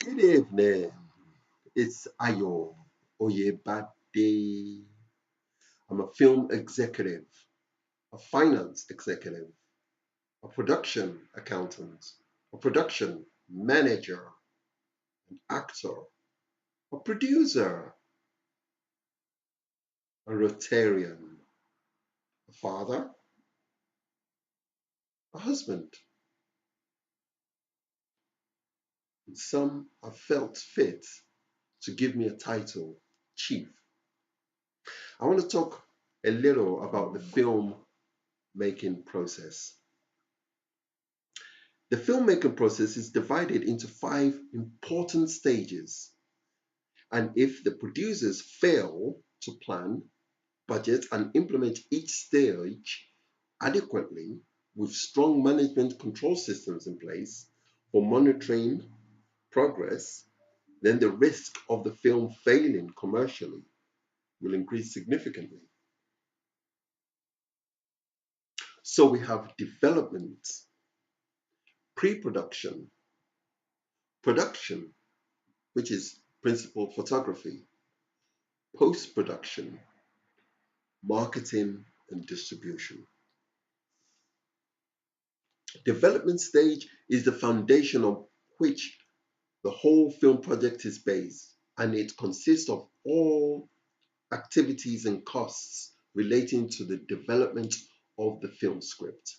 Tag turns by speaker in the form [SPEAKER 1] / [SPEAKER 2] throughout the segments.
[SPEAKER 1] Good evening. It's Ayo Oyebade. I'm a film executive, a finance executive, a production accountant, a production manager, an actor, a producer, a Rotarian, a father, a husband. And some have felt fit to give me a title, Chief. I want to talk a little about the film making process. The filmmaking process is divided into five important stages, and if the producers fail to plan, budget, and implement each stage adequately with strong management control systems in place for monitoring progress, then the risk of the film failing commercially will increase significantly. So we have development, pre-production, production, which is principal photography, post-production, marketing, and distribution. Development stage is the foundation on which the whole film project is based, and it consists of all activities and costs relating to the development of the film script.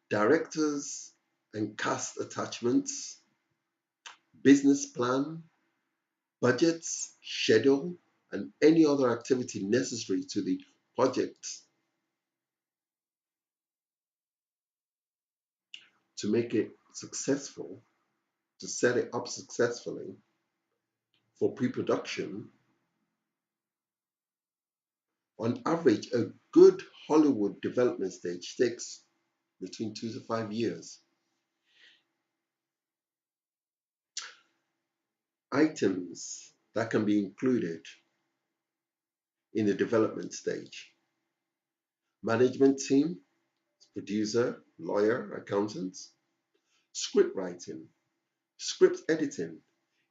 [SPEAKER 1] Directors and cast attachments, business plan, budgets, schedule, and any other activity necessary to the project to make it successful, to set it up successfully for pre-production. On average, a good Hollywood development stage takes between 2 to 5 years. Items that can be included in the development stage: management team, producer, lawyer, accountant, script writing, script editing,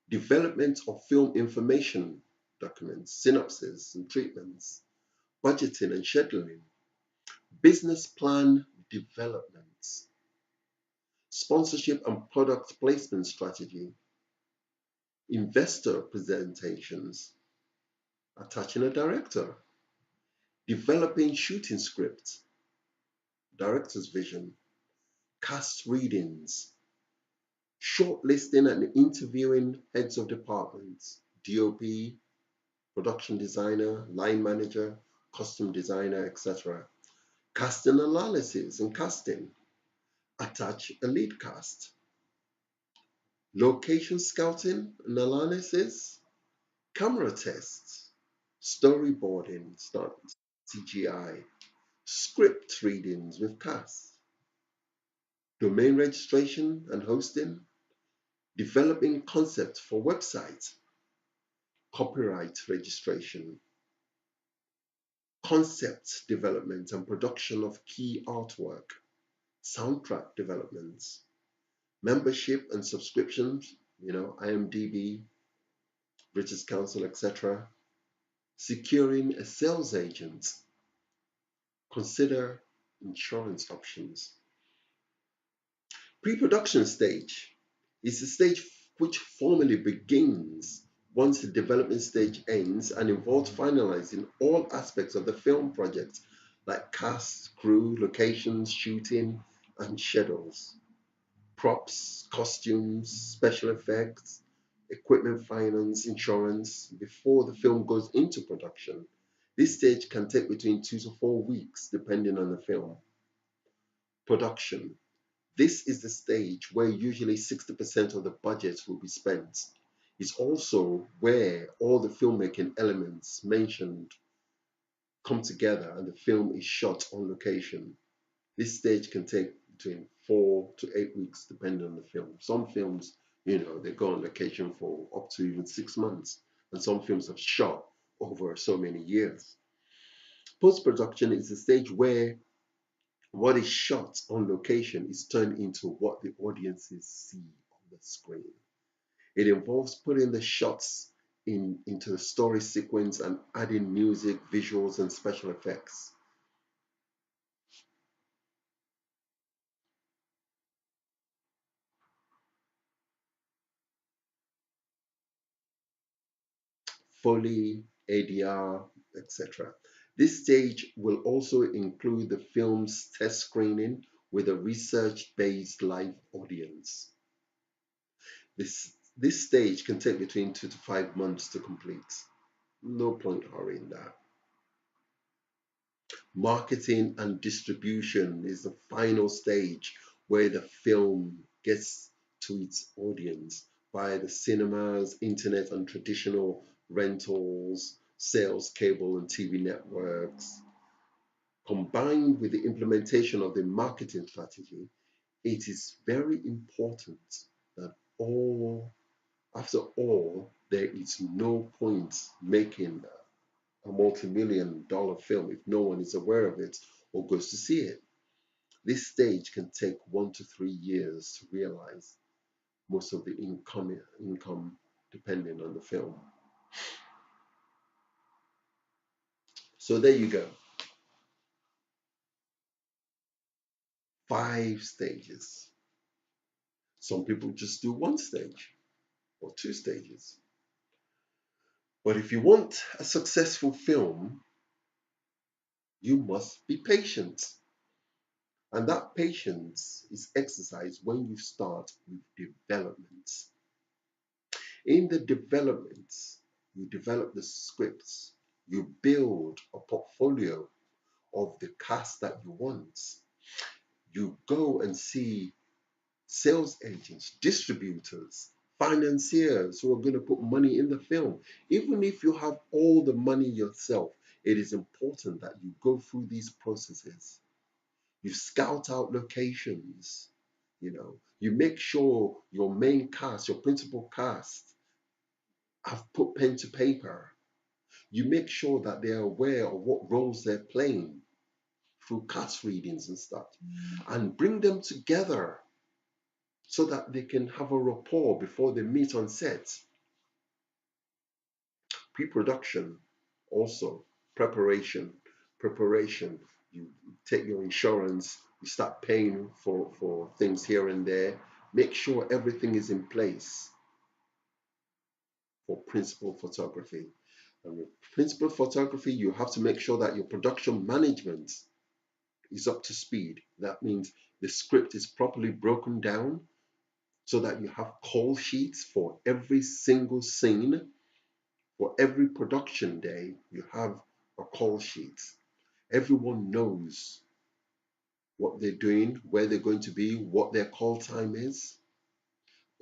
[SPEAKER 1] development of film information documents, synopses and treatments, budgeting and scheduling, business plan development, sponsorship and product placement strategy, investor presentations, attaching a director, developing shooting script, director's vision, cast readings, shortlisting and interviewing heads of departments, DOP, production designer, line manager, costume designer, etc. Casting analysis and casting, attach a lead cast, location scouting and analysis, camera tests, storyboarding, CGI, script readings with cast, domain registration and hosting, developing concept for website, copyright registration, concept development and production of key artwork, soundtrack developments, membership and subscriptions, IMDb, British Council, etc. Securing a sales agent, consider insurance options. Pre-production stage is the stage which formally begins once the development stage ends and involves finalizing all aspects of the film project like cast, crew, locations, shooting, and schedules, props, costumes, special effects, equipment finance, insurance, before the film goes into production. This stage can take between 2 to 4 weeks depending on the film. Production. This is the stage where usually 60% of the budget will be spent. It's also where all the filmmaking elements mentioned come together and the film is shot on location. This stage can take between 4 to 8 weeks depending on the film. Some films, they go on location for up to even 6 months, and some films have shot over so many years. Post-production is the stage where what is shot on location is turned into what the audiences see on the screen. It involves putting the shots into the story sequence and adding music, visuals, and special effects. Foley, ADR, etc. This stage will also include the film's test screening with a research-based live audience. This stage can take between 2 to 5 months to complete. No point hurrying that. Marketing and distribution is the final stage where the film gets to its audience via the cinemas, internet, and traditional rentals, sales, cable, and TV networks. Combined with the implementation of the marketing strategy, it is very important that after all, there is no point making a multi-million dollar film if no one is aware of it or goes to see it. This stage can take 1 to 3 years to realize most of the income depending on the film. So there you go. 5 stages. Some people just do 1 stage or 2 stages. But if you want a successful film, you must be patient. And that patience is exercised when you start with development. In the development, you develop the scripts, you build a portfolio of the cast that you want. You go and see sales agents, distributors, financiers who are going to put money in the film. Even if you have all the money yourself, it is important that you go through these processes. You scout out locations, you make sure your main cast, your principal cast, have put pen to paper. You make sure that they're aware of what roles they're playing through cast readings and stuff, and bring them together so that they can have a rapport before they meet on set. Pre-production, also preparation. Preparation. You take your insurance, you start paying for things here and there. Make sure everything is in place for principal photography. And with principal photography, you have to make sure that your production management is up to speed. That means the script is properly broken down so that you have call sheets for every single scene. For every production day, you have a call sheet. Everyone knows what they're doing, where they're going to be, what their call time is,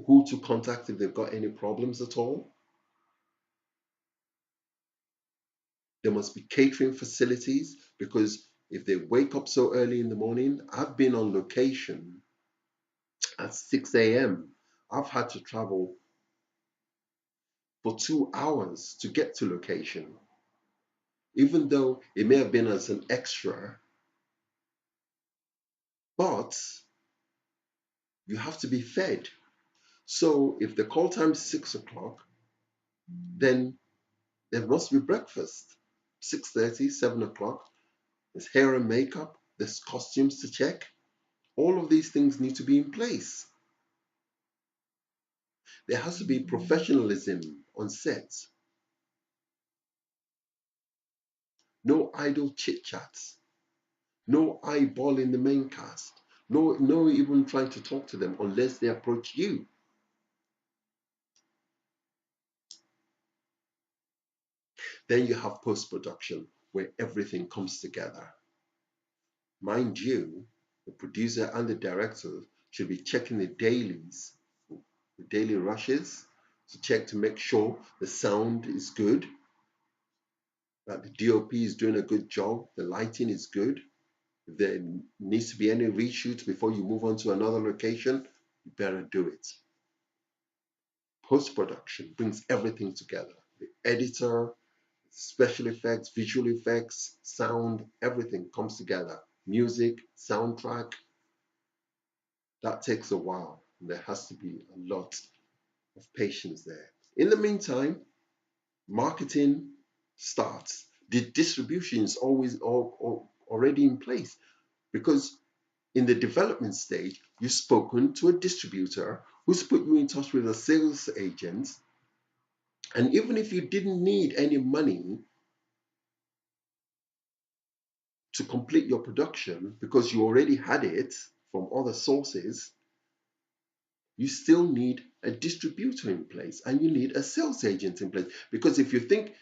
[SPEAKER 1] who to contact if they've got any problems at all. There must be catering facilities because if they wake up so early in the morning, I've been on location at 6 a.m. I've had to travel for 2 hours to get to location. Even though it may have been as an extra, but you have to be fed. So if the call time is 6 o'clock, then there must be breakfast. 6:30, 7 o'clock. There's hair and makeup, there's costumes to check. All of these things need to be in place. There has to be professionalism on set. No idle chit chats. No eyeballing the main cast. No even trying to talk to them unless they approach you. Then you have post-production where everything comes together. Mind you, the producer and the director should be checking the dailies, the daily rushes, to check to make sure the sound is good, that the DOP is doing a good job, the lighting is good. If there needs to be any reshoots before you move on to another location, you better do it. Post-production brings everything together. The editor, special effects, visual effects, sound, everything comes together. Music, soundtrack, that takes a while. There has to be a lot of patience there. In the meantime, marketing starts. The distribution is always already in place because in the development stage, you've spoken to a distributor who's put you in touch with a sales agent. And even if you didn't need any money to complete your production because you already had it from other sources, you still need a distributor in place and you need a sales agent in place. Because if you think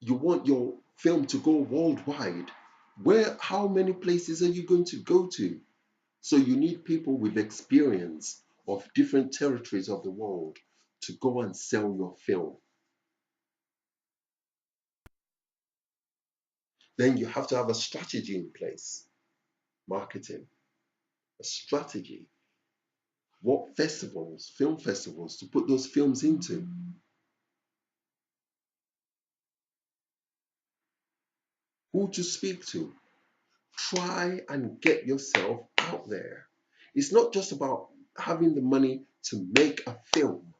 [SPEAKER 1] you want your film to go worldwide, how many places are you going to go to? So you need people with experience of different territories of the world to go and sell your film. Then you have to have a strategy in place, marketing, a strategy. What festivals, film festivals, to put those films into, who to speak to. Try and get yourself out there. It's not just about having the money to make a film.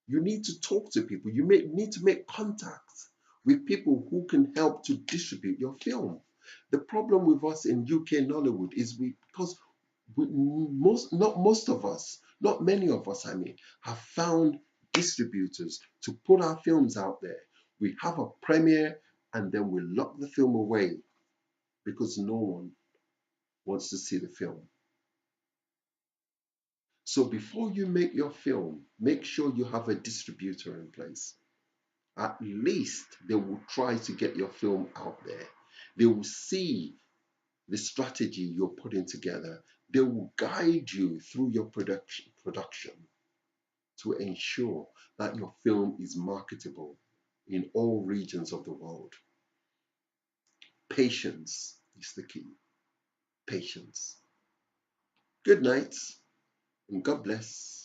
[SPEAKER 1] You need to talk to people. Need to make contacts with people who can help to distribute your film. The problem with us in UK Nollywood is because not most of us, not many of us, I mean, have found distributors to put our films out there. We have a premiere and then we lock the film away because no one wants to see the film. So before you make your film, make sure you have a distributor in place. At least they will try to get your film out there. They will see the strategy you're putting together. They will guide you through your production to ensure that your film is marketable in all regions of the world. Patience is the key. Patience. Good night and God bless.